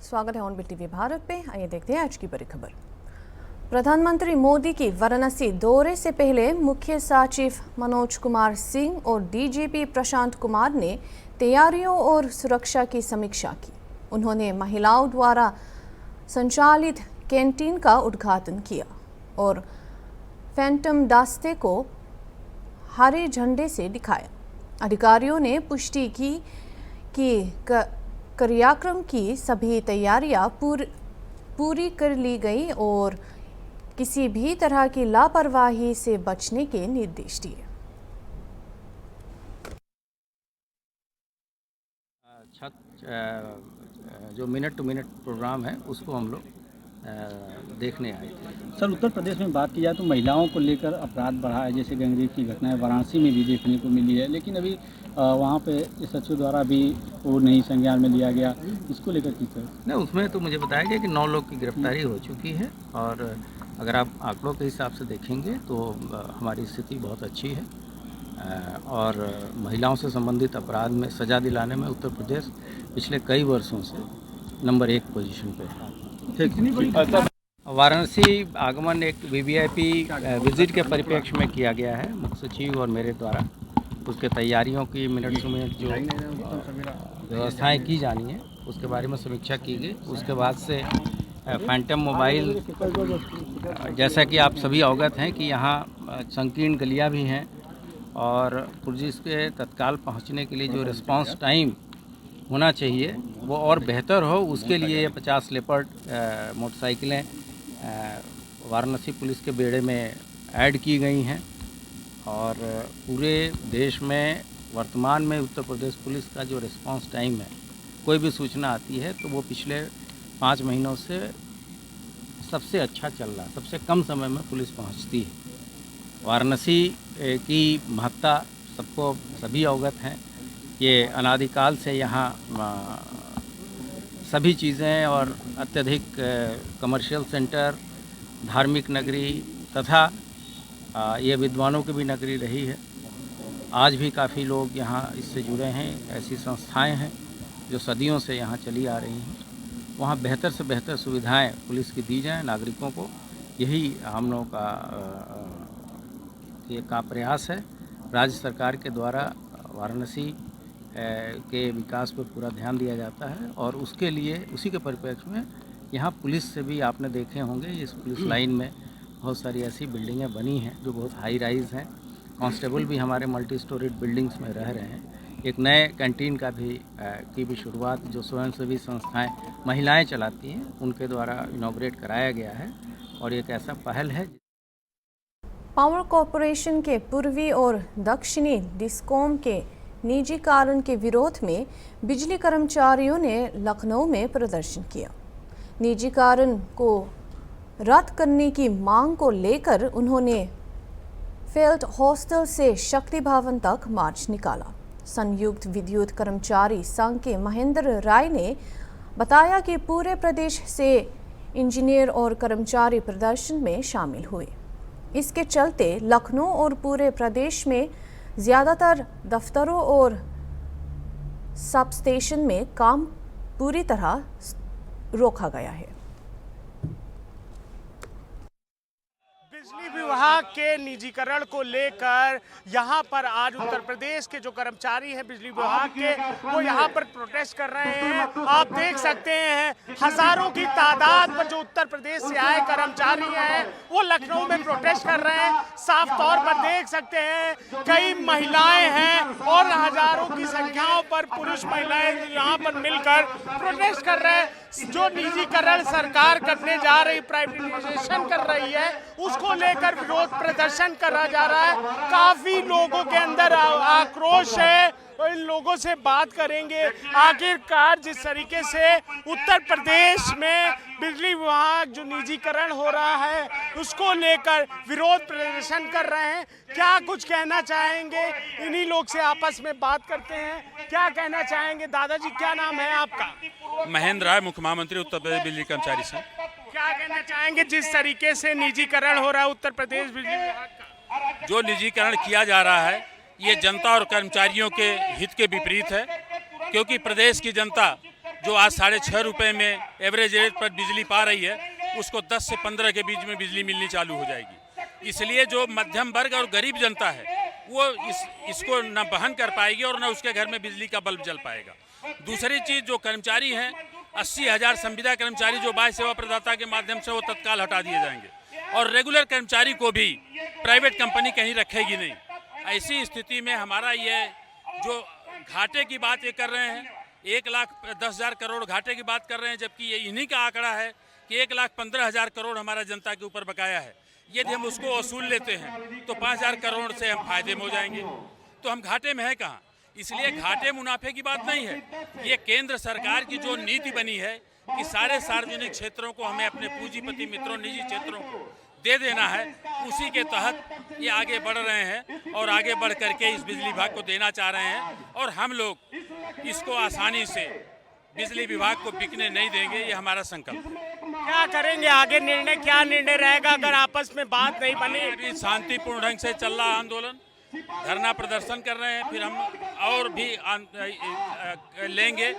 स्वागत है on TV Bharat पे। आइए देखते हैं आज की बड़ी खबर। प्रधानमंत्री मोदी की वाराणसी दौरे से पहले मुख्य सचिव मनोज कुमार सिंह और डीजीपी प्रशांत कुमार ने तैयारियों और सुरक्षा की समीक्षा की। उन्होंने महिलाओं द्वारा संचालित कैंटीन का उद्घाटन किया और फैंटम दस्ते को हरे झंडे से दिखाया। अधिकारियों ने पुष्टि की कि कार्यक्रम की सभी तैयारियां पूरी कर ली गई और किसी भी तरह की लापरवाही से बचने के निर्देश दिए। जो मिनट टू मिनट प्रोग्राम है उसको हम लोग देखने आए थे। सर, उत्तर प्रदेश में बात की जाए तो महिलाओं को लेकर अपराध बढ़ा है, जैसे गैंगरेप की घटनाएं वाराणसी में भी देखने को मिली है, लेकिन अभी वहाँ पे सचिव द्वारा भी वो नहीं संज्ञान में लिया गया। इसको लेकर किस तरह? नहीं, उसमें तो मुझे बताया गया कि 9 लोग की गिरफ्तारी हो चुकी है और अगर आप आंकड़ों के हिसाब से देखेंगे तो हमारी स्थिति बहुत अच्छी है और महिलाओं से संबंधित अपराध में सज़ा दिलाने में उत्तर प्रदेश पिछले कई वर्षों से नंबर 1 पोजीशन पे है। वाराणसी आगमन एक वीवीआईपी विजिट के परिप्रेक्ष्य में किया गया है मुख्य सचिव और मेरे द्वारा। उसके तैयारियों की मिनट टू मिनट जो व्यवस्थाएं की जानी है उसके बारे में समीक्षा की गई। उसके बाद से फैंटम मोबाइल, जैसा कि आप सभी अवगत हैं कि यहाँ संकीर्ण गलियाँ भी हैं और पुलिस के तत्काल पहुँचने के लिए जो रिस्पांस टाइम होना चाहिए वो और बेहतर हो, उसके लिए ये 50 लेपर्ड मोटरसाइकिलें वाराणसी पुलिस के बेड़े में ऐड की गई हैं और पूरे देश में वर्तमान में उत्तर प्रदेश पुलिस का जो रिस्पांस टाइम है, कोई भी सूचना आती है तो वो पिछले 5 महीनों से सबसे अच्छा चल रहा है। सबसे कम समय में पुलिस पहुंचती है। वाराणसी की महत्ता सबको सभी अवगत हैं। ये अनादिकाल से यहाँ सभी चीज़ें और अत्यधिक कमर्शियल सेंटर, धार्मिक नगरी तथा ये विद्वानों की भी नगरी रही है। आज भी काफ़ी लोग यहाँ इससे जुड़े हैं। ऐसी संस्थाएं हैं जो सदियों से यहाँ चली आ रही हैं। वहाँ बेहतर से बेहतर सुविधाएं पुलिस की दी जाएं नागरिकों को, यही हम लोगों का प्रयास है। राज्य सरकार के द्वारा वाराणसी के विकास पर पूरा ध्यान दिया जाता है और उसके लिए उसी के परिप्रेक्ष्य में यहाँ पुलिस से भी आपने देखे होंगे इस पुलिस लाइन में बहुत सारी ऐसी बिल्डिंगें बनी हैं जो बहुत हाई राइज़ हैं। कांस्टेबल भी हमारे मल्टी स्टोरीड बिल्डिंग्स में रह रहे हैं। एक नए कैंटीन की भी शुरुआत जो स्वयंसेवी संस्थाएं महिलाएं चलाती हैं उनके द्वारा इनॉग्रेट कराया गया है और एक ऐसा पहल है। पावर कॉरपोरेशन के पूर्वी और दक्षिणी डिस्कॉम के निजीकरण के विरोध में बिजली कर्मचारियों ने लखनऊ में प्रदर्शन किया। निजीकरण को रद्द करने की मांग को लेकर उन्होंने फील्ड हॉस्टल से शक्ति भवन तक मार्च निकाला। संयुक्त विद्युत कर्मचारी संघ के महेंद्र राय ने बताया कि पूरे प्रदेश से इंजीनियर और कर्मचारी प्रदर्शन में शामिल हुए। इसके चलते लखनऊ और पूरे प्रदेश में ज़्यादातर दफ्तरों और सब स्टेशन में काम पूरी तरह रोका गया है। बिजली विभाग के निजीकरण को लेकर यहाँ पर आज उत्तर प्रदेश के जो कर्मचारी हैं बिजली विभाग के, वो यहाँ पर प्रोटेस्ट कर रहे हैं। आप देख सकते हैं हजारों की तादाद में जो उत्तर प्रदेश से आए कर्मचारी हैं वो लखनऊ में प्रोटेस्ट कर रहे हैं। साफ तौर पर देख सकते हैं कई महिलाएं हैं और हजारों की संख्याओं पर पुरुष महिलाएं यहाँ पर मिलकर प्रोटेस्ट कर रहे हैं। जो निजीकरण सरकार करने जा रही, प्राइवेटाइजेशन कर रही है, उसको लेकर विरोध प्रदर्शन करा जा रहा है। काफी लोगों के अंदर आक्रोश है और इन लोगों से बात करेंगे। आखिरकार जिस तरीके से उत्तर प्रदेश में बिजली विभाग जो निजीकरण हो रहा है उसको लेकर विरोध प्रदर्शन कर रहे हैं, क्या कुछ कहना चाहेंगे? इन्हीं लोग से आपस में बात करते हैं। क्या कहना चाहेंगे? दादाजी, क्या नाम है आपका? महेंद्र राय, मुख्य महामंत्री उत्तर प्रदेश बिजली कर्मचारी संघ। क्या कहना चाहेंगे जिस तरीके से निजीकरण हो रहा है उत्तर प्रदेश बिजली विभाग का? जो निजीकरण किया जा रहा है ये जनता और कर्मचारियों के हित के विपरीत है, क्योंकि प्रदेश की जनता जो आज 6.5 रुपये में एवरेज रेट पर बिजली पा रही है, उसको 10 से 15 के बीच में बिजली मिलनी चालू हो जाएगी। इसलिए जो मध्यम वर्ग और गरीब जनता है वो इसको न बहन कर पाएगी और न उसके घर में बिजली का बल्ब जल पाएगा। दूसरी चीज़, जो कर्मचारी हैं 80,000 संविदा कर्मचारी जो बाह्य सेवा प्रदाता के माध्यम से वो तत्काल हटा दिए जाएंगे और रेगुलर कर्मचारी को भी प्राइवेट कंपनी कहीं रखेगी नहीं। ऐसी स्थिति में हमारा ये जो घाटे की बात ये कर रहे हैं, 1,10,000 करोड़ घाटे की बात कर रहे हैं, जबकि ये इन्हीं का आंकड़ा है कि 1,15,000 करोड़ हमारा जनता के ऊपर बकाया है। यदि हम उसको वसूल लेते हैं तो 5,000 करोड़ से हम फायदे में हो जाएंगे, तो हम घाटे में है कहाँ। इसलिए घाटे मुनाफे की बात नहीं है, ये केंद्र सरकार की जो नीति बनी है कि सारे सार्वजनिक क्षेत्रों को हमें अपने पूंजीपति मित्रों, निजी क्षेत्रों को दे देना है, उसी के तहत ये आगे बढ़ रहे हैं और आगे बढ़ करके इस बिजली विभाग को देना चाह रहे हैं और हम लोग इसको आसानी से बिजली विभाग को बिकने नहीं देंगे, ये हमारा संकल्प है। क्या करेंगे आगे, निर्णय क्या निर्णय रहेगा अगर आपस में बात नहीं बनी? अभी शांतिपूर्ण ढंग से चल रहा आंदोलन, धरना प्रदर्शन कर रहे हैं, फिर हम और भी लेंगे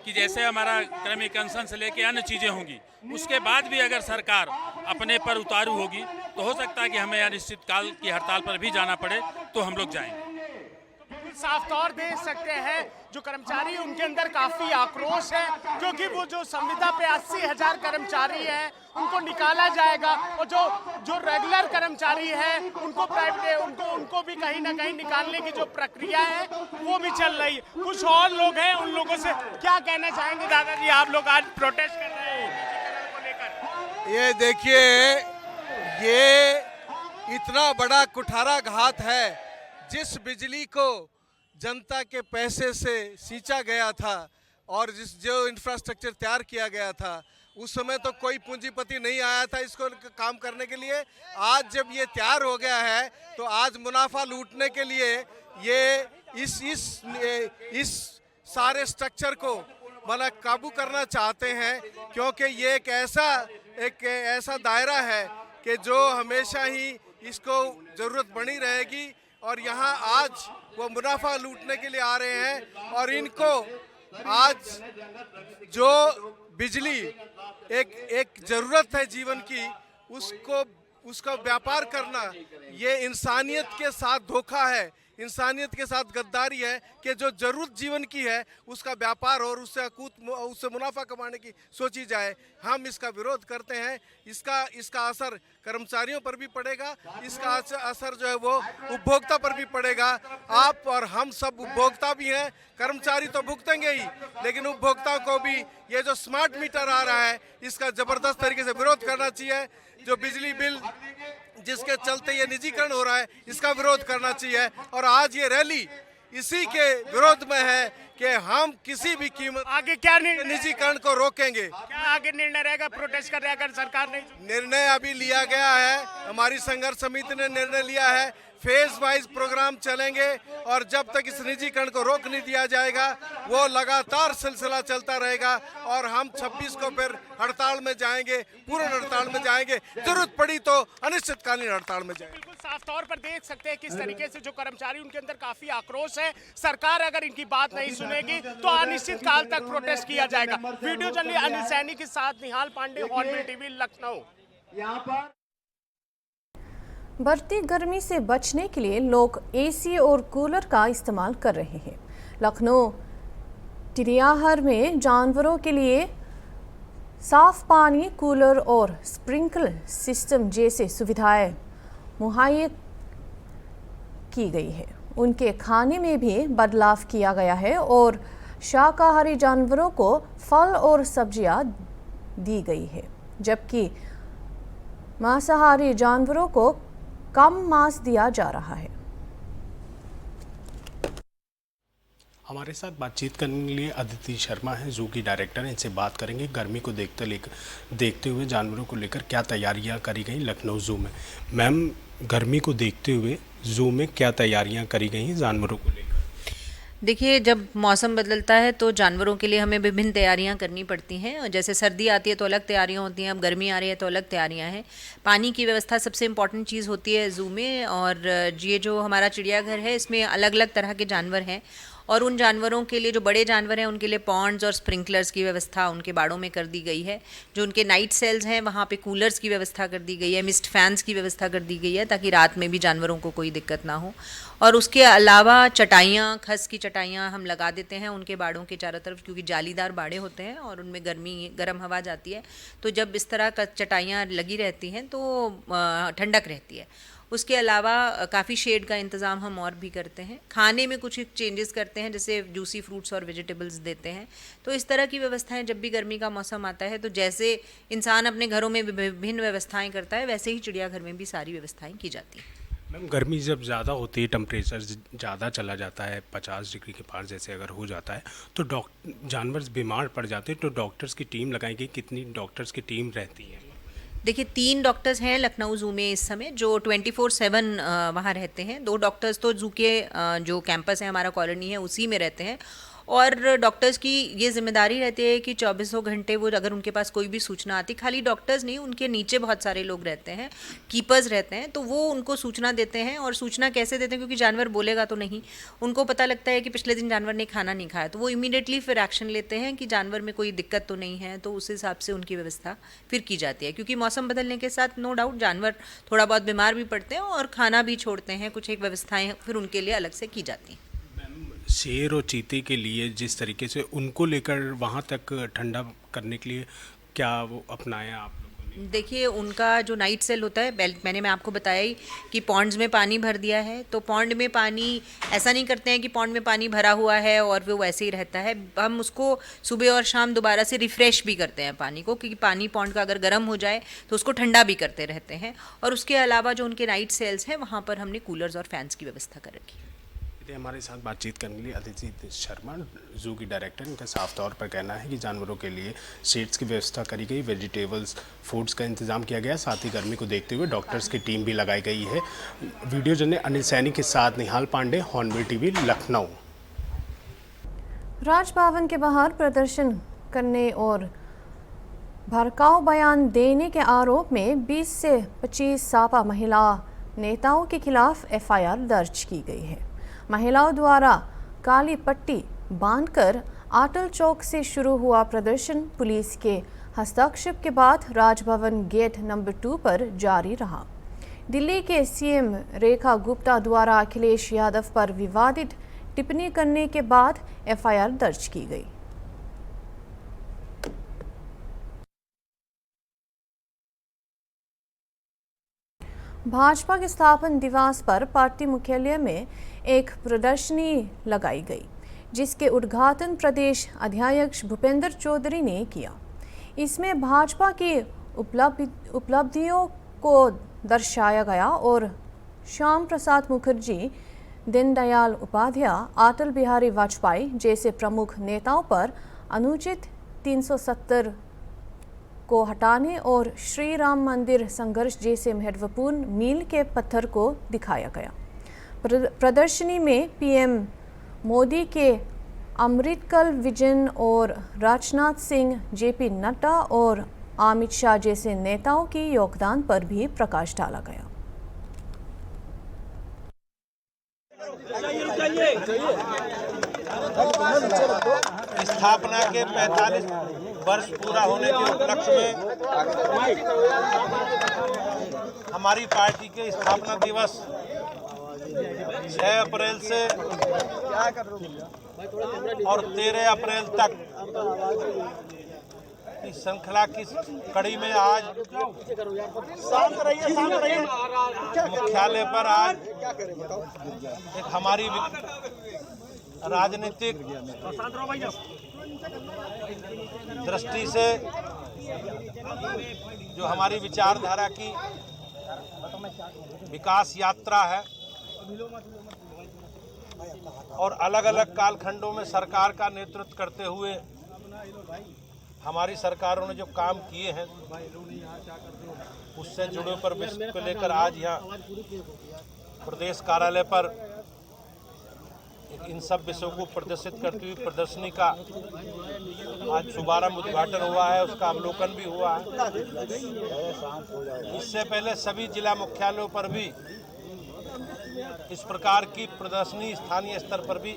कि जैसे हमारा क्रमिक अनशन से लेके अन्य चीज़ें होंगी, उसके बाद भी अगर सरकार अपने पर उतारू होगी तो हो सकता है कि हमें अनिश्चितकाल की हड़ताल पर भी जाना पड़े, तो हम लोग जाएंगे। साफ तौर देख सकते हैं जो कर्मचारी उनके अंदर काफी आक्रोश है, क्योंकि वो जो संविदा पे 80,000 कर्मचारी हैं उनको निकाला जाएगा और जो रेगुलर कर्मचारी हैं उनको प्राइवेट उनको भी कहीं ना कहीं निकालने की जो प्रक्रिया है वो भी चल रही है। कुछ और लोग हैं, उन लोगों से क्या कहना चाहेंगे? दादाजी, आप लोग आज प्रोटेस्ट कर रहे हैं निजीकरण को लेकर। ये देखिए, ये इतना बड़ा कुठारा घात है। जिस बिजली को जनता के पैसे से सींचा गया था और जो इंफ्रास्ट्रक्चर तैयार किया गया था, उस समय तो कोई पूंजीपति नहीं आया था इसको काम करने के लिए। आज जब ये तैयार हो गया है तो आज मुनाफा लूटने के लिए ये इस सारे स्ट्रक्चर को मतलब काबू करना चाहते हैं, क्योंकि ये एक ऐसा दायरा है कि जो हमेशा ही इसको ज़रूरत बनी रहेगी और यहाँ आज वो मुनाफा लूटने के लिए आ रहे हैं। और इनको आज जो बिजली एक ज़रूरत है जीवन की, उसका व्यापार करना ये इंसानियत के साथ धोखा है, इंसानियत के साथ गद्दारी है कि जो जरूरत जीवन की है उसका व्यापार और उससे मुनाफा कमाने की सोची जाए। हम इसका विरोध करते हैं। इसका असर कर्मचारियों पर भी पड़ेगा, इसका असर जो है वो उपभोक्ता पर भी पड़ेगा। आप और हम सब उपभोक्ता भी हैं, कर्मचारी तो भुगतेंगे ही, लेकिन उपभोक्ताओं को भी ये जो स्मार्ट मीटर आ रहा है इसका ज़बरदस्त तरीके से विरोध करना चाहिए। जो बिजली बिल जिसके चलते ये निजीकरण हो रहा है इसका विरोध करना चाहिए। और आज ये रैली इसी के विरोध में है कि हम किसी भी कीमत आगे क्या निजीकरण को रोकेंगे। क्या आगे निर्णय रहेगा प्रोटेस्ट कर रहे अगर सरकार नहीं? निर्णय अभी लिया गया है, हमारी संघर्ष समिति ने निर्णय लिया है, फेज वाइज प्रोग्राम चलेंगे और जब तक इस निजीकरण को रोक नहीं दिया जाएगा वो लगातार सिलसिला चलता रहेगा। और हम 26 को फिर हड़ताल में जाएंगे, पूर्ण हड़ताल में जाएंगे, जरूरत पड़ी तो अनिश्चितकालीन हड़ताल में जाएंगे। बिल्कुल साफ तौर पर देख सकते हैं किस तरीके से जो कर्मचारी उनके अंदर काफी आक्रोश है। सरकार अगर इनकी बात नहीं सुनेगी तो अनिश्चित काल तक प्रोटेस्ट किया जाएगा। वीडियो जर्नलिस्ट अनिल सैनी के साथ निहाल पांडे, हॉर्नबिल टीवी, लखनऊ। बढ़ती गर्मी से बचने के लिए लोग एसी और कूलर का इस्तेमाल कर रहे हैं। लखनऊ चिड़ियाघर में जानवरों के लिए साफ पानी, कूलर और स्प्रिंकलर सिस्टम जैसे सुविधाएं मुहैया की गई है। उनके खाने में भी बदलाव किया गया है और शाकाहारी जानवरों को फल और सब्जियां दी गई है, जबकि मांसाहारी जानवरों को कम मांस दिया जा रहा है। हमारे साथ बातचीत करने के लिए अदिति शर्मा हैं, जू की डायरेक्टर हैं। इनसे बात करेंगे गर्मी को देखते हुए जानवरों को लेकर क्या तैयारियां करी गई लखनऊ जू में। मैम, गर्मी को देखते हुए जू में क्या तैयारियां करी गई हैं जानवरों को लेकर? देखिए, जब मौसम बदलता है तो जानवरों के लिए हमें विभिन्न तैयारियां करनी पड़ती हैं। और जैसे सर्दी आती है तो अलग तैयारियां होती हैं, अब गर्मी आ रही है तो अलग तैयारियां हैं। पानी की व्यवस्था सबसे इम्पॉर्टेंट चीज़ होती है ज़ू में। और ये जो हमारा चिड़ियाघर है इसमें अलग अलग तरह के जानवर हैं और उन जानवरों के लिए, जो बड़े जानवर हैं, उनके लिए पॉन्ड्स और स्प्रिंकलर्स की व्यवस्था उनके बाड़ों में कर दी गई है। जो उनके नाइट सेल्स हैं वहाँ पे कूलर्स की व्यवस्था कर दी गई है, मिस्ट फैंस की व्यवस्था कर दी गई है, ताकि रात में भी जानवरों को कोई दिक्कत ना हो। और उसके अलावा चटाइयाँ, खस की चटाइयाँ हम लगा देते हैं उनके बाड़ों के चारों तरफ, क्योंकि जालीदार बाड़े होते हैं और उनमें गर्म हवा जाती है। तो जब इस तरह का चटाइयाँ लगी रहती हैं तो ठंडक रहती है। उसके अलावा काफ़ी शेड का इंतज़ाम हम और भी करते हैं। खाने में कुछ चेंजेस करते हैं, जैसे जूसी फ्रूट्स और वेजिटेबल्स देते हैं। तो इस तरह की व्यवस्थाएं जब भी गर्मी का मौसम आता है, तो जैसे इंसान अपने घरों में विभिन्न व्यवस्थाएं करता है, वैसे ही चिड़ियाघर में भी सारी व्यवस्थाएं की जाती हैं। मैम, गर्मी जब ज़्यादा होती है, टेम्परेचर ज़्यादा चला जाता है, 50 डिग्री के पार जैसे अगर हो जाता है, तो जानवर बीमार पड़ जाते हैं, तो डॉक्टर्स की टीम लगाई गई, कितनी डॉक्टर्स की टीम रहती है? देखिए, 3 डॉक्टर्स हैं लखनऊ ज़ू में इस समय, जो 24/7 वहाँ रहते हैं। 2 डॉक्टर्स तो ज़ू के जो कैंपस है, हमारा कॉलोनी है, उसी में रहते हैं। और डॉक्टर्स की ये जिम्मेदारी रहती है कि 24 घंटे वो, अगर उनके पास कोई भी सूचना आती, खाली डॉक्टर्स नहीं, उनके नीचे बहुत सारे लोग रहते हैं, कीपर्स रहते हैं, तो वो उनको सूचना देते हैं। और सूचना कैसे देते हैं, क्योंकि जानवर बोलेगा तो नहीं, उनको पता लगता है कि पिछले दिन जानवर ने खाना नहीं खाया, तो वो इमीडिएटली फिर एक्शन लेते हैं कि जानवर में कोई दिक्कत तो नहीं है, तो उस हिसाब से उनकी व्यवस्था फिर की जाती है। क्योंकि मौसम बदलने के साथ नो डाउट जानवर थोड़ा बहुत बीमार भी पड़ते हैं और खाना भी छोड़ते हैं, कुछ एक व्यवस्थाएँ फिर उनके लिए अलग से की जाती हैं। शेर और चीते के लिए जिस तरीके से उनको लेकर वहाँ तक ठंडा करने के लिए क्या वो अपनाया आप लोगों ने? देखिए, उनका जो नाइट सेल होता है, मैं आपको बताया ही कि पॉन्ड्स में पानी भर दिया है, तो पॉन्ड में पानी, ऐसा नहीं करते हैं कि पॉन्ड में पानी भरा हुआ है और वो वैसे ही रहता है। हम उसको सुबह और शाम दोबारा से रिफ़्रेश भी करते हैं पानी को, क्योंकि पानी पॉन्ड का अगर गर्म हो जाए तो उसको ठंडा भी करते रहते हैं। और उसके अलावा जो उनके नाइट सेल्स हैं, वहाँ पर हमने कूलर्स और फैंस की व्यवस्था कर रखी है। हमारे साथ बातचीत करने के लिए अदिति शर्मा, जू की डायरेक्टर, इनका साफ तौर पर कहना है कि जानवरों के लिए शेड्स की व्यवस्था करी गई, वेजिटेबल्स, फूड्स का इंतजाम किया गया, साथ ही गर्मी को देखते हुए डॉक्टर्स की टीम भी लगाई गई है। वीडियो जर्नलिस्ट अनिल सैनी के साथ निहाल पांडे, हॉर्नबिल टीवी, लखनऊ। राजभवन के बाहर प्रदर्शन करने और भड़काऊ बयान देने के आरोप में 20 से 25 सापा महिला नेताओं के खिलाफ FIR दर्ज की गई है। महिलाओं द्वारा काली पट्टी बांधकर आटल चौक से शुरू हुआ प्रदर्शन पुलिस के हस्तक्षेप के बाद राजभवन गेट नंबर 2 पर जारी रहा। दिल्ली के CM रेखा गुप्ता द्वारा अखिलेश यादव पर विवादित टिप्पणी करने के बाद FIR दर्ज की गई। भाजपा के स्थापना दिवस पर पार्टी मुख्यालय में एक प्रदर्शनी लगाई गई, जिसके उद्घाटन प्रदेश अध्यक्ष भूपेंद्र चौधरी ने किया। इसमें भाजपा की उपलब्धियों को दर्शाया गया और श्याम प्रसाद मुखर्जी, दीनदयाल उपाध्याय, अटल बिहारी वाजपेयी जैसे प्रमुख नेताओं पर अनुच्छेद 370 को हटाने और श्री राम मंदिर संघर्ष जैसे महत्वपूर्ण मील के पत्थर को दिखाया गया। प्रदर्शनी में PM मोदी के अमृतकाल विजन और राजनाथ सिंह, JP नड्डा और अमित शाह जैसे नेताओं के योगदान पर भी प्रकाश डाला गया। स्थापना के 45 वर्ष पूरा होने के उपलक्ष्य में हमारी पार्टी के स्थापना दिवस 6 अप्रैल से और 13 अप्रैल तक इस श्रृंखला की कड़ी में आज मुख्यालय पर आज एक हमारी राजनीतिक दृष्टि से जो हमारी विचारधारा की विकास यात्रा है और अलग अलग कालखंडों में सरकार का नेतृत्व करते हुए हमारी सरकारों ने जो काम किए हैं उससे जुड़े पर विषय को लेकर आज यहाँ प्रदेश कार्यालय पर इन सब विषयों को प्रदर्शित करती हुई प्रदर्शनी का आज शुभारंभ उद्घाटन हुआ है, उसका अवलोकन भी हुआ है। इससे पहले सभी जिला मुख्यालयों पर भी इस प्रकार की प्रदर्शनी स्थानीय स्तर पर भी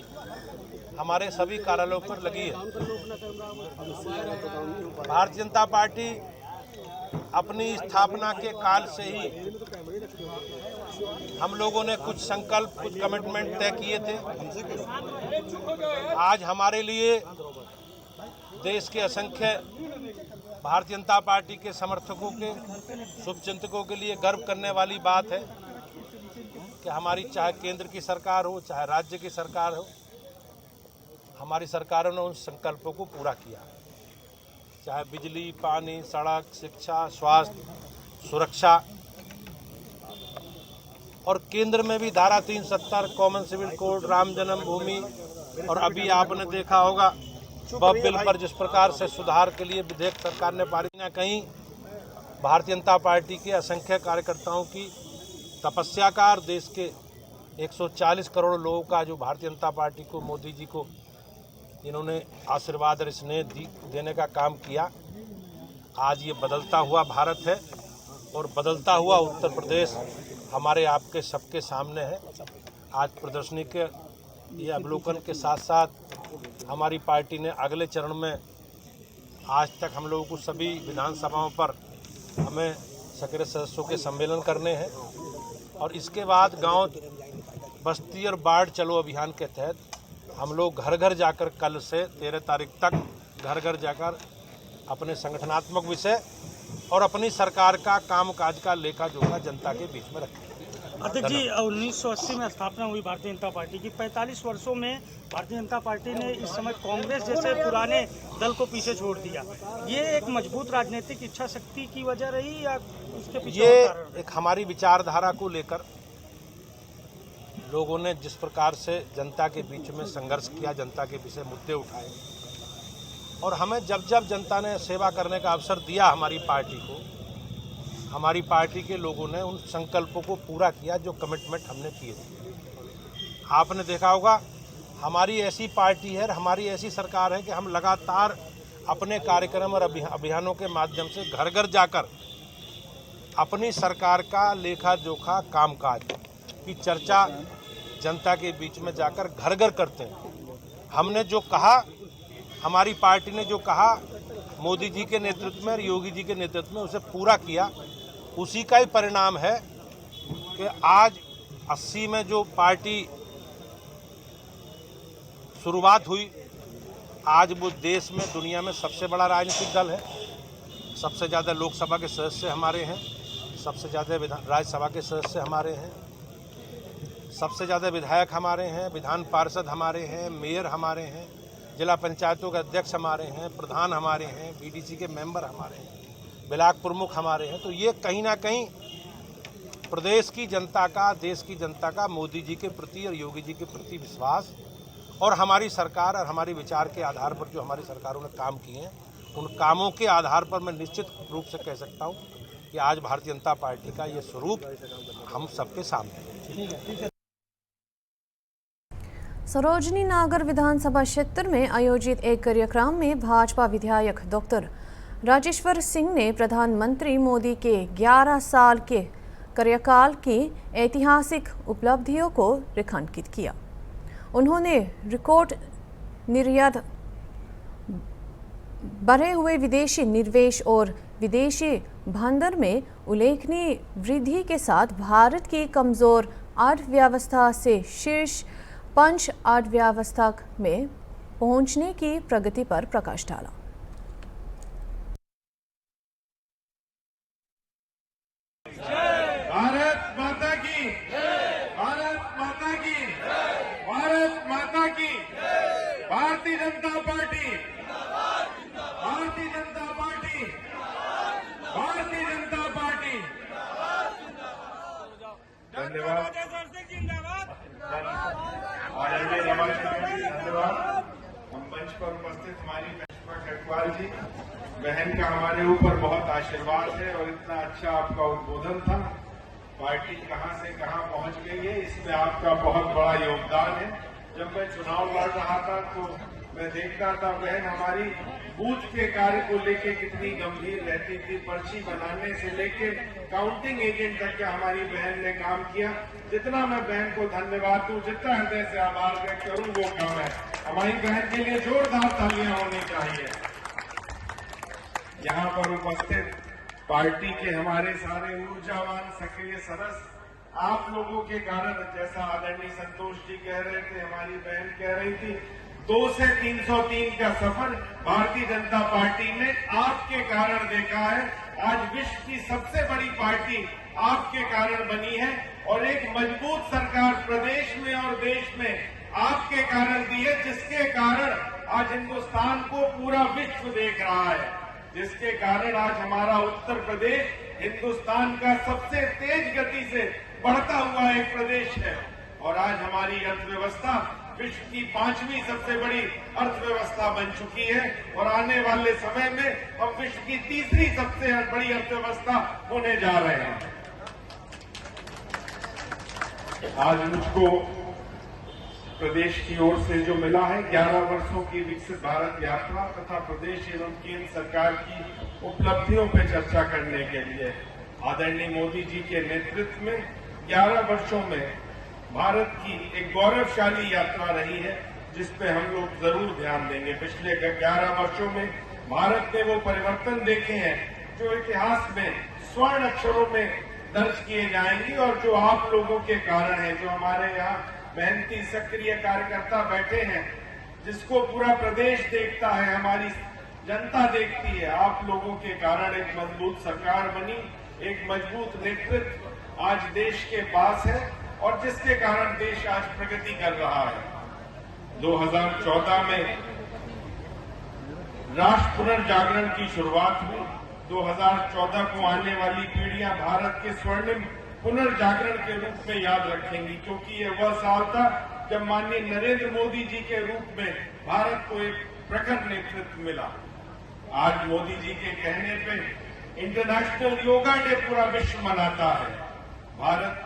हमारे सभी कार्यालयों पर लगी है। भारतीय जनता पार्टी अपनी स्थापना के काल से ही हम लोगों ने कुछ संकल्प, कुछ कमिटमेंट तय किए थे। आज हमारे लिए देश के असंख्य भारतीय जनता पार्टी के समर्थकों के, शुभचिंतकों के लिए गर्व करने वाली बात है कि हमारी चाहे केंद्र की सरकार हो, चाहे राज्य की सरकार हो, हमारी सरकारों ने उन संकल्पों को पूरा किया। चाहे बिजली, पानी, सड़क, शिक्षा, स्वास्थ्य, सुरक्षा, और केंद्र में भी धारा 370, कॉमन सिविल कोड, राम जन्मभूमि, और अभी आपने देखा होगा वक्फ बिल पर जिस प्रकार से सुधार के लिए विधेयक सरकार ने पारित किया। कहीं भारतीय जनता पार्टी के असंख्य कार्यकर्ताओं की तपस्या का और देश के 140 करोड़ लोगों का जो भारतीय जनता पार्टी को, मोदी जी को इन्होंने आशीर्वाद और स्नेह देने का काम किया। आज ये बदलता हुआ भारत है और बदलता हुआ उत्तर प्रदेश हमारे आपके सबके सामने है। आज प्रदर्शनी के ये अवलोकन के साथ साथ हमारी पार्टी ने अगले चरण में, आज तक हम लोगों को सभी विधानसभाओं पर हमें सक्रिय सदस्यों के सम्मेलन करने हैं, और इसके बाद गांव, बस्ती और बाढ़ चलो अभियान के तहत हम लोग घर घर जाकर कल से 13 तारीख तक घर घर जाकर अपने संगठनात्मक विषय और अपनी सरकार का कामकाज का लेखा जोखा जनता के बीच में रखें। अध्यक्ष जी, 1980 में स्थापना हुई भारतीय जनता पार्टी की। 45 वर्षों में भारतीय जनता पार्टी ने इस समय कांग्रेस जैसे पुराने दल को पीछे छोड़ दिया। ये एक मजबूत राजनीतिक इच्छा शक्ति की वजह रही या उसके पीछे ये एक हमारी विचारधारा को लेकर लोगों ने जिस प्रकार से जनता के बीच में संघर्ष किया, जनता के विषय मुद्दे उठाए, और हमें जब जब जनता ने सेवा करने का अवसर दिया हमारी पार्टी को, हमारी पार्टी के लोगों ने उन संकल्पों को पूरा किया जो कमिटमेंट हमने किए थे। आपने देखा होगा हमारी ऐसी पार्टी है, हमारी ऐसी सरकार है कि हम लगातार अपने कार्यक्रम और अभियानों के माध्यम से घर घर जाकर अपनी सरकार का लेखा जोखा, कामकाज की चर्चा जनता के बीच में जाकर घर घर करते हैं। हमने जो कहा, हमारी पार्टी ने जो कहा, मोदी जी के नेतृत्व में और योगी जी के नेतृत्व में उसे पूरा किया। उसी का ही परिणाम है कि आज 80 में जो पार्टी शुरुआत हुई, आज वो देश में, दुनिया में सबसे बड़ा राजनीतिक दल है। सबसे ज़्यादा लोकसभा के सदस्य हमारे हैं, सबसे ज़्यादा राज्यसभा के सदस्य हमारे हैं, सबसे ज़्यादा विधायक हमारे हैं, विधान पार्षद हमारे हैं, मेयर हमारे हैं, जिला पंचायतों के अध्यक्ष हमारे हैं, प्रधान हमारे हैं, बीडीसी के मेंबर हमारे हैं, ब्लॉक प्रमुख हमारे हैं। तो ये कहीं ना कहीं प्रदेश की जनता का, देश की जनता का मोदी जी के प्रति और योगी जी के प्रति विश्वास, और हमारी सरकार और हमारे विचार के आधार पर जो हमारी सरकारों ने काम किए हैं, उन कामों के आधार पर मैं निश्चित रूप से कह सकता हूँ कि आज भारतीय जनता पार्टी का ये स्वरूप हम सबके सामने है। सरोजनी नगर विधानसभा क्षेत्र में आयोजित एक कार्यक्रम में भाजपा विधायक डॉक्टर राजेश्वर सिंह ने प्रधानमंत्री मोदी के 11 साल के कार्यकाल की ऐतिहासिक उपलब्धियों को रेखांकित किया। उन्होंने रिकॉर्ड निर्यात, बढ़े हुए विदेशी निवेश और विदेशी भंडार में उल्लेखनीय वृद्धि के साथ भारत की कमजोर अर्थव्यवस्था से शीर्ष 5 अर्थव्यवस्था में पहुंचने की प्रगति पर प्रकाश डाला। भारत माता की, भारत माता की, भारत माता की, Bharatiya Janata party, Bharatiya Janata party, Bharatiya Janata party. धन्यवाद। धन्यवाद। हम मंच पर उपस्थित हमारी महिमा खटवाल जी बहन का हमारे ऊपर बहुत आशीर्वाद है, और इतना अच्छा आपका उद्बोधन था। पार्टी कहां से कहां पहुंच गई है, इसमें आपका बहुत बड़ा योगदान है। जब मैं चुनाव लड़ रहा था तो मैं देखता था बहन हमारी बूथ के कार्य को लेके कितनी गंभीर रहती थी। पर्ची बनाने से लेके काउंटिंग एजेंट तक का हमारी बहन ने काम किया। जितना मैं बहन को धन्यवाद दूं, जितना हृदय से आभार व्यक्त करूं वो कम है। हमारी बहन के लिए जोरदार तालियां होनी चाहिए। यहाँ पर उपस्थित पार्टी के हमारे सारे ऊर्जावान सक्रिय सदस्य, आप लोगों के कारण, जैसा आदरणीय संतोष जी कह रहे थे, हमारी बहन कह रही थी, 2 से 303 का सफर भारतीय जनता पार्टी ने आपके कारण देखा है। आज विश्व की सबसे बड़ी पार्टी आपके कारण बनी है और एक मजबूत सरकार प्रदेश में और देश में आपके कारण दी है, जिसके कारण आज हिंदुस्तान को पूरा विश्व देख रहा है, जिसके कारण आज हमारा उत्तर प्रदेश हिंदुस्तान का सबसे तेज गति से बढ़ता हुआ एक प्रदेश है। और आज हमारी अर्थव्यवस्था विश्व की 5वीं सबसे बड़ी अर्थव्यवस्था बन चुकी है और आने वाले समय में हम विश्व की 3री सबसे बड़ी अर्थव्यवस्था होने जा रहे हैं। आज मुझको प्रदेश की ओर से जो मिला है 11 वर्षों की विकसित भारत यात्रा तथा प्रदेश एवं केंद्र सरकार की उपलब्धियों पर चर्चा करने के लिए, आदरणीय मोदी जी के नेतृत्व में 11 वर्षों में भारत की एक गौरवशाली यात्रा रही है, जिस पे हम लोग जरूर ध्यान देंगे। पिछले 11 वर्षों में भारत ने वो परिवर्तन देखे हैं जो इतिहास में स्वर्ण अक्षरों में दर्ज किए जाएंगे और जो आप लोगों के कारण है, जो हमारे यहाँ मेहनती सक्रिय कार्यकर्ता बैठे हैं, जिसको पूरा प्रदेश देखता है, हमारी जनता देखती है, आप लोगों के कारण एक मजबूत सरकार बनी, एक मजबूत नेतृत्व आज देश के पास है और जिसके कारण देश आज प्रगति कर रहा है। 2014 में राष्ट्र पुनर्जागरण की शुरुआत हुई। 2014 को आने वाली पीढ़ियां भारत के स्वर्णिम पुनर्जागरण के रूप में याद रखेंगी, क्योंकि ये वह साल था जब माननीय नरेंद्र मोदी जी के रूप में भारत को एक प्रखर नेतृत्व मिला। आज मोदी जी के कहने पे इंटरनेशनल योगा डे पूरा विश्व मनाता है। भारत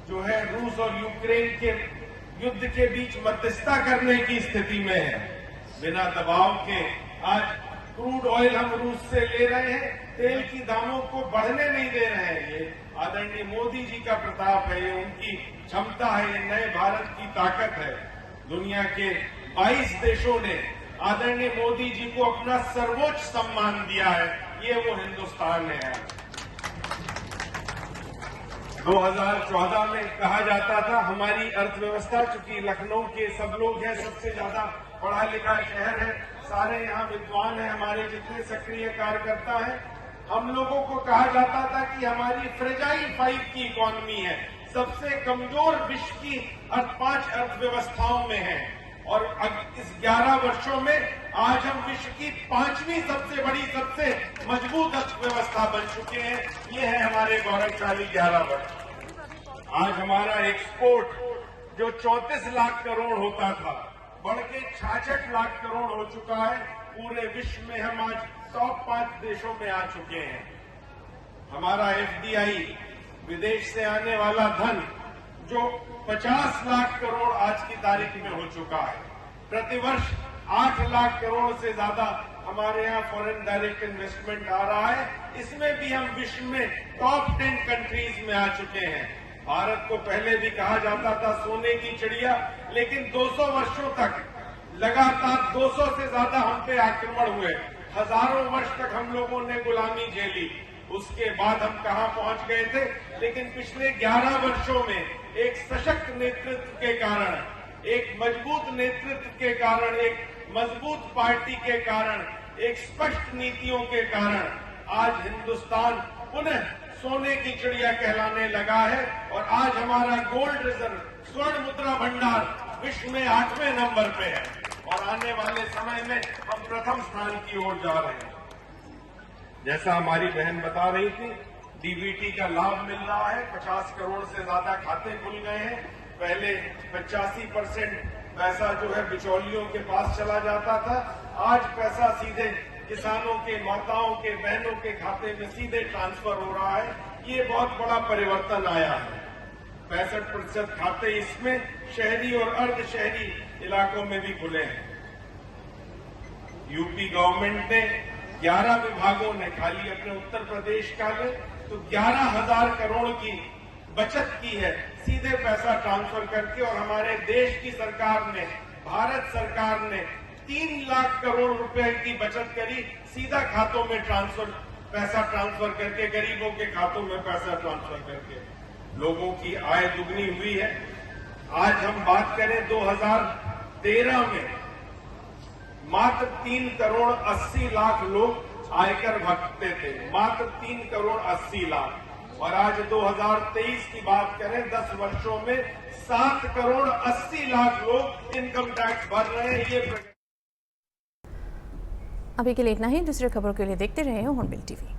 जो है रूस और यूक्रेन के युद्ध के बीच मध्यस्थता करने की स्थिति में है। बिना दबाव के आज क्रूड ऑयल हम रूस से ले रहे हैं, तेल की दामों को बढ़ने नहीं दे रहे हैं। ये आदरणीय मोदी जी का प्रताप है, ये उनकी क्षमता है, ये नए भारत की ताकत है। दुनिया के 22 देशों ने आदरणीय मोदी जी को अपना सर्वोच्च सम्मान दिया है, ये वो हिंदुस्तान है। 2014 में कहा जाता था हमारी अर्थव्यवस्था, चूंकि लखनऊ के सब लोग हैं, सबसे ज्यादा पढ़ा लिखा शहर है, सारे यहाँ विद्वान हैं, हमारे जितने सक्रिय कार्यकर्ता हैं, हम लोगों को कहा जाता था कि हमारी फ्रेजाइल 5 की इकोनॉमी है, सबसे कमजोर विश्व की 5 अर्थव्यवस्थाओं में है। और इस 11 वर्षों में आज हम विश्व की 5वीं सबसे बड़ी, सबसे मजबूत अर्थव्यवस्था बन चुके हैं। ये है हमारे गौरवशाली 11 वर्ष। आज हमारा एक्सपोर्ट जो 34 लाख करोड़ होता था, बढ़ के 66 लाख करोड़ हो चुका है। पूरे विश्व में हम आज टॉप 5 देशों में आ चुके हैं। हमारा FDI विदेश से आने वाला धन जो 50 लाख करोड़ आज की तारीख में हो चुका है। प्रतिवर्ष 8 लाख करोड़ से ज्यादा हमारे यहाँ फॉरेन डायरेक्ट इन्वेस्टमेंट आ रहा है। इसमें भी हम विश्व में टॉप 10 कंट्रीज में आ चुके हैं। भारत को पहले भी कहा जाता था सोने की चिड़िया, लेकिन 200 वर्षों तक लगातार 200 से ज्यादा हम पे आक्रमण हुए। हजारों वर्ष तक हम लोगों ने गुलामी झेली। उसके बाद हम कहां पहुंच गए थे, लेकिन पिछले 11 वर्षों में एक सशक्त नेतृत्व के कारण, एक मजबूत नेतृत्व के कारण, एक मजबूत पार्टी के कारण, एक स्पष्ट नीतियों के कारण आज हिंदुस्तान पुनः सोने की चिड़िया कहलाने लगा है। और आज हमारा गोल्ड रिजर्व, स्वर्ण मुद्रा भंडार विश्व में 8वें नंबर पे है और आने वाले समय में हम प्रथम स्थान की ओर जा रहे हैं। जैसा हमारी बहन बता रही थी, डीबीटी का लाभ मिल रहा है। 50 करोड़ से ज्यादा खाते खुल गए हैं। पहले 85% पैसा जो है बिचौलियों के पास चला जाता था, आज पैसा सीधे किसानों के, माताओं के, बहनों के खाते में सीधे ट्रांसफर हो रहा है। ये बहुत बड़ा परिवर्तन आया है। 65% खाते इसमें शहरी और अर्ध शहरी इलाकों में भी खुले हैं। यूपी गवर्नमेंट ने 11 विभागों ने, खाली अपने उत्तर प्रदेश का ले तो 11,000 करोड़ की बचत की है, सीधे पैसा ट्रांसफर करके। और हमारे देश की सरकार ने भारत सरकार ने 3 लाख करोड़ रुपए की बचत करी, सीधा खातों में पैसा ट्रांसफर करके, गरीबों के खातों में पैसा ट्रांसफर करके लोगों की आय दुगनी हुई है। आज हम बात करें 2013 में मात्र 3 करोड़ 80 लाख लोग आयकर भरते थे, मात्र 3 करोड़ 80 लाख, और आज 2023 की बात करें 10 वर्षों में 7 करोड़ 80 लाख लोग इनकम टैक्स भर रहे हैं। ये अभी के लिए इतना ही। दूसरे खबरों के लिए देखते रहे हॉर्नबिल टीवी।